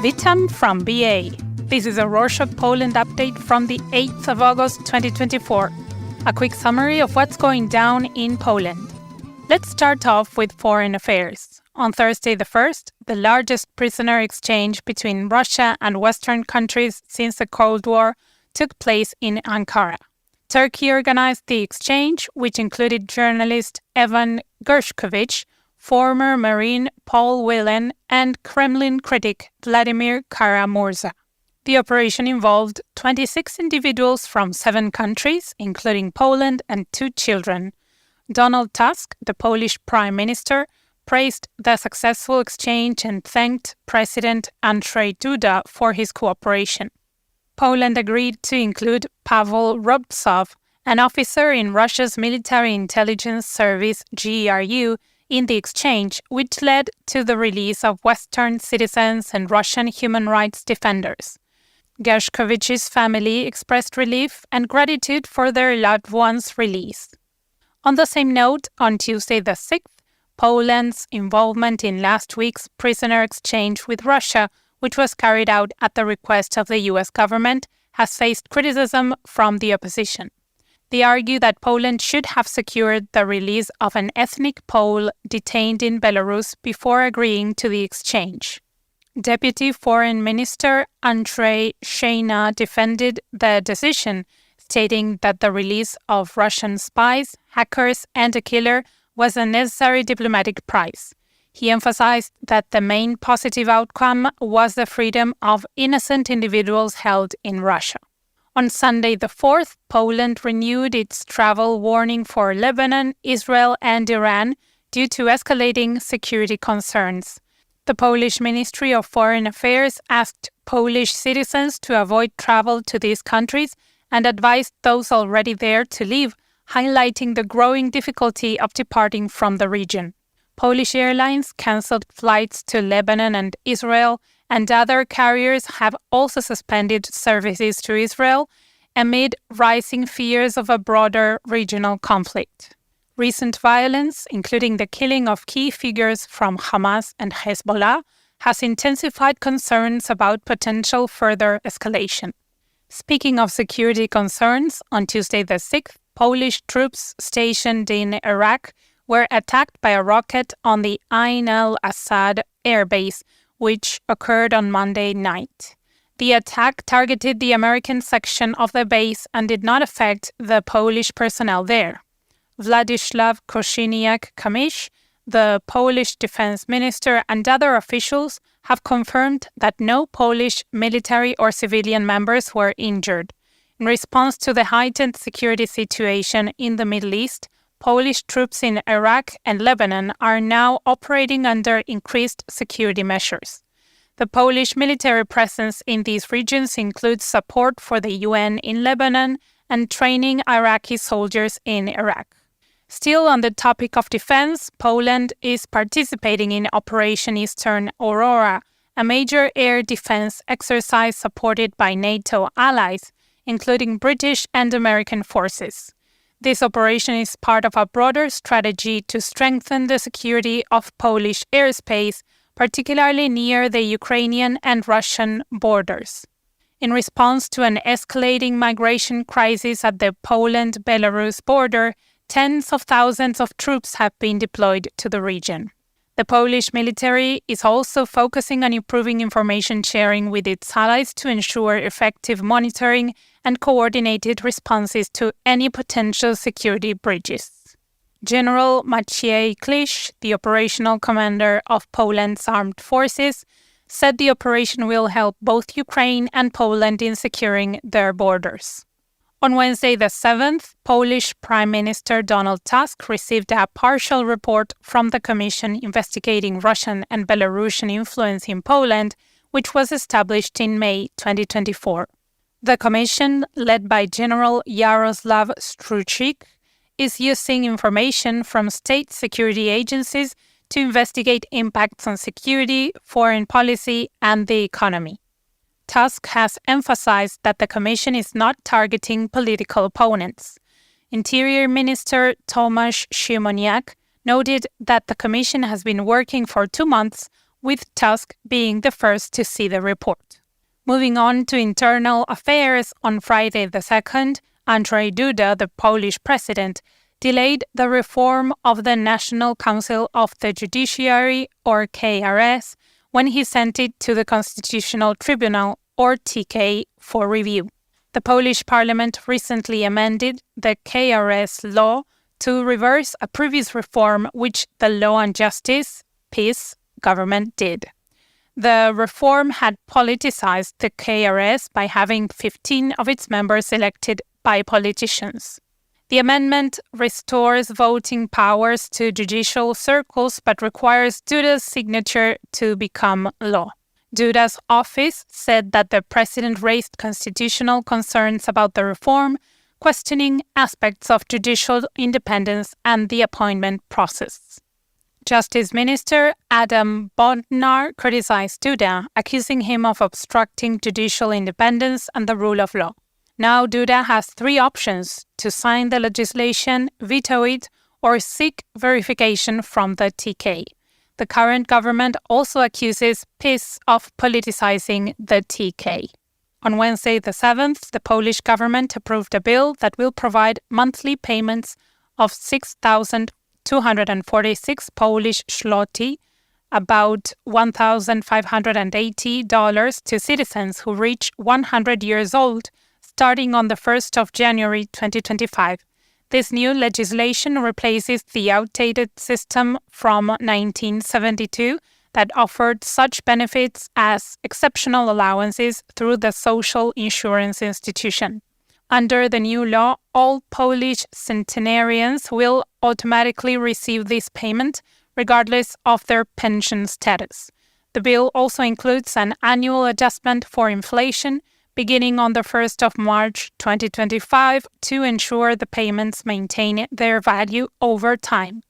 Witam from BA. This is a Rorshok Poland update from the 8th of August 2024. A quick summary of what's going down in Poland. Let's start off with foreign affairs. On Thursday the 1st, the largest prisoner exchange between Russia and Western countries since the Cold War took place in Ankara. Turkey organized the exchange, which included journalist Evan Gershkovich, former Marine Paul Whelan, and Kremlin critic Vladimir Kara-Murza. The operation involved 26 individuals from 7 countries, including Poland and 2 children. Donald Tusk, the Polish Prime Minister, praised the successful exchange and thanked President Andrzej Duda for his cooperation. Poland agreed to include Paweł Robcov, an officer in Russia's military intelligence service GRU, in the exchange, which led to the release of Western citizens and Russian human rights defenders. Gershkovich's family expressed relief and gratitude for their loved ones' release. On the same note, on Tuesday the 6th, Poland's involvement in last week's prisoner exchange with Russia, which was carried out at the request of the US government, has faced criticism from the opposition. They argue that Poland should have secured the release of an ethnic Pole detained in Belarus before agreeing to the exchange. Deputy Foreign Minister Andrzej Szejna defended the decision, stating that the release of Russian spies, hackers, and a killer was a necessary diplomatic price. He emphasized that the main positive outcome was the freedom of innocent individuals held in Russia. On Sunday the 4th, Poland renewed its travel warning for Lebanon, Israel, and Iran due to escalating security concerns. The Polish Ministry of Foreign Affairs asked Polish citizens to avoid travel to these countries and advised those already there to leave, highlighting the growing difficulty of departing from the region. Polish airlines canceled flights to Lebanon and Israel, and other carriers have also suspended services to Israel amid rising fears of a broader regional conflict. Recent violence, including the killing of key figures from Hamas and Hezbollah, has intensified concerns about potential further escalation. Speaking of security concerns, on Tuesday the 6th, Polish troops stationed in Iraq were attacked by a rocket on the Ain al-Assad airbase, which occurred on Monday night. The attack targeted the American section of the base and did not affect the Polish personnel there. Władysław Kosiniak-Kamysz, the Polish defense minister, and other officials have confirmed that no Polish military or civilian members were injured. In response to the heightened security situation in the Middle East, Polish troops in Iraq and Lebanon are now operating under increased security measures. The Polish military presence in these regions includes support for the UN in Lebanon and training Iraqi soldiers in Iraq. Still on the topic of defense, Poland is participating in Operation Eastern Aurora, a major air defense exercise supported by NATO allies, including British and American forces. This operation is part of a broader strategy to strengthen the security of Polish airspace, particularly near the Ukrainian and Russian borders. In response to an escalating migration crisis at the Poland-Belarus border, tens of thousands of troops have been deployed to the region. The Polish military is also focusing on improving information sharing with its allies to ensure effective monitoring and coordinated responses to any potential security breaches. General Maciej Klisz, the operational commander of Poland's armed forces, said the operation will help both Ukraine and Poland in securing their borders. On Wednesday the 7th, Polish Prime Minister Donald Tusk received a partial report from the Commission investigating Russian and Belarusian influence in Poland, which was established in May 2024. The Commission, led by General Jaroslaw Struczyk, is using information from state security agencies to investigate impacts on security, foreign policy, and the economy. Tusk has emphasized that the Commission is not targeting political opponents. Interior Minister Tomasz Siemoniak noted that the Commission has been working for 2 months with Tusk being the first to see the report. Moving on to internal affairs, on Friday the 2nd, Andrzej Duda, the Polish president, delayed the reform of the National Council of the Judiciary, or KRS, when he sent it to the Constitutional Tribunal, or TK, for review. The Polish parliament recently amended the KRS law to reverse a previous reform which the Law and Justice, PiS, government did. The reform had politicized the KRS by having 15 of its members elected by politicians. The amendment restores voting powers to judicial circles but requires Duda's signature to become law. Duda's office said that the president raised constitutional concerns about the reform, questioning aspects of judicial independence and the appointment process. Justice Minister Adam Bodnar criticized Duda, accusing him of obstructing judicial independence and the rule of law. Now Duda has three options: to sign the legislation, veto it, or seek verification from the TK. The current government also accuses PiS of politicizing the TK. On Wednesday the 7th, the Polish government approved a bill that will provide monthly payments of 6,246 Polish zloty, about $1,580 to citizens who reach 100 years old, starting on the 1st of January 2025. This new legislation replaces the outdated system from 1972 that offered such benefits as exceptional allowances through the Social Insurance Institution. Under the new law, all Polish centenarians will automatically receive this payment, regardless of their pension status. The bill also includes an annual adjustment for inflation, beginning on the 1st of March 2025 to ensure the payments maintain their value over time.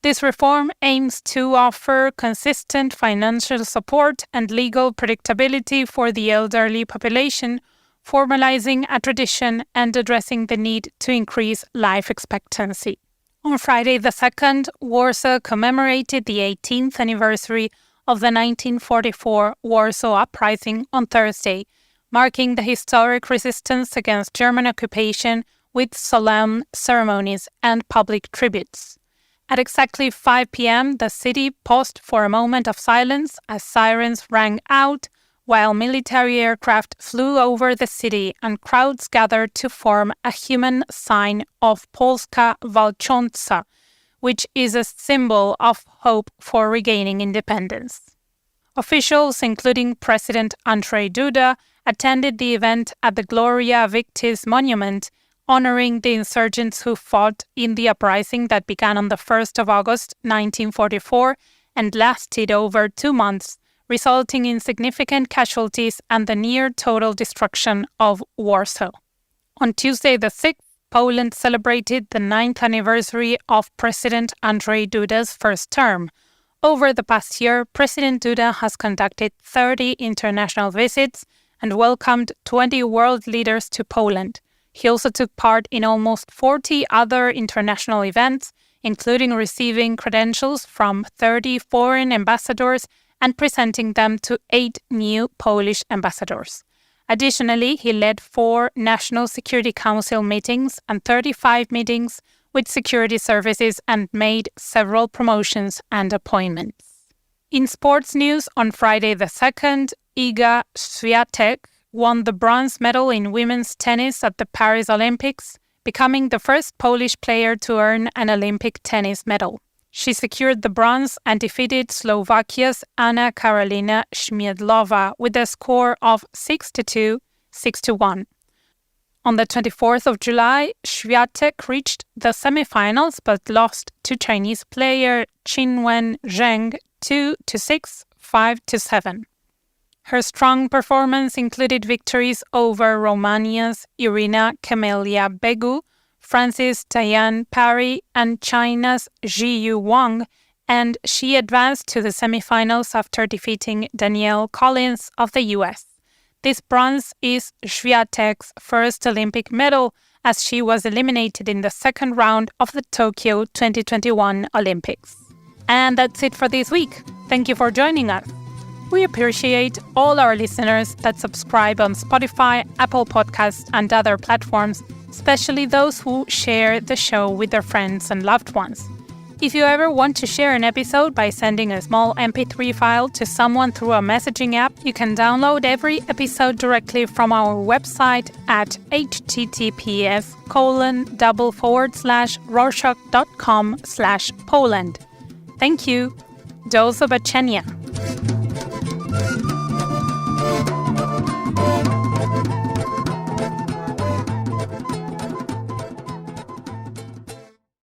This reform aims to offer consistent financial support and legal predictability for the elderly population, formalizing a tradition and addressing the need to increase life expectancy. On Friday the 2nd, Warsaw commemorated the 18th anniversary of the 1944 Warsaw Uprising on Thursday, marking the historic resistance against German occupation with solemn ceremonies and public tributes. At exactly 5 p.m., the city paused for a moment of silence as sirens rang out, while military aircraft flew over the city and crowds gathered to form a human sign of Polska Walcząca, which is a symbol of hope for regaining independence. Officials, including President Andrzej Duda, attended the event at the Gloria Victis Monument, honoring the insurgents who fought in the uprising that began on the 1st of August 1944 and lasted over 2 months, resulting in significant casualties and the near-total destruction of Warsaw. On Tuesday the 6th, Poland celebrated the 9th anniversary of President Andrzej Duda's first term. Over the past year, President Duda has conducted 30 international visits and welcomed 20 world leaders to Poland. He also took part in almost 40 other international events, including receiving credentials from 30 foreign ambassadors and presenting them to 8 new Polish ambassadors. Additionally, he led 4 National Security Council meetings and 35 meetings with security services and made several promotions and appointments. In sports news, on Friday the 2nd, Iga Swiatek won the bronze medal in women's tennis at the Paris Olympics, becoming the first Polish player to earn an Olympic tennis medal. She secured the bronze and defeated Slovakia's Anna Karolina Śmiedlova with a score of 6-2, 6-1. On the 24th of July, Swiatek reached the semifinals but lost to Chinese player Qinwen Zheng 2-6, 5-7. Her strong performance included victories over Romania's Irina Camelia Begu, France's Diane Parry, and China's Zhiyu Wang, and she advanced to the semifinals after defeating Danielle Collins of the US. This bronze is Swiatek's first Olympic medal, as she was eliminated in the second round of the Tokyo 2021 Olympics. And that's it for this week. Thank you for joining us. We appreciate all our listeners that subscribe on Spotify, Apple Podcasts, and other platforms, especially those who share the show with their friends and loved ones. If you ever want to share an episode by sending a small MP3 file to someone through a messaging app, you can download every episode directly from our website at https://rorshok.com/Poland. Thank you. Do zobaczenia.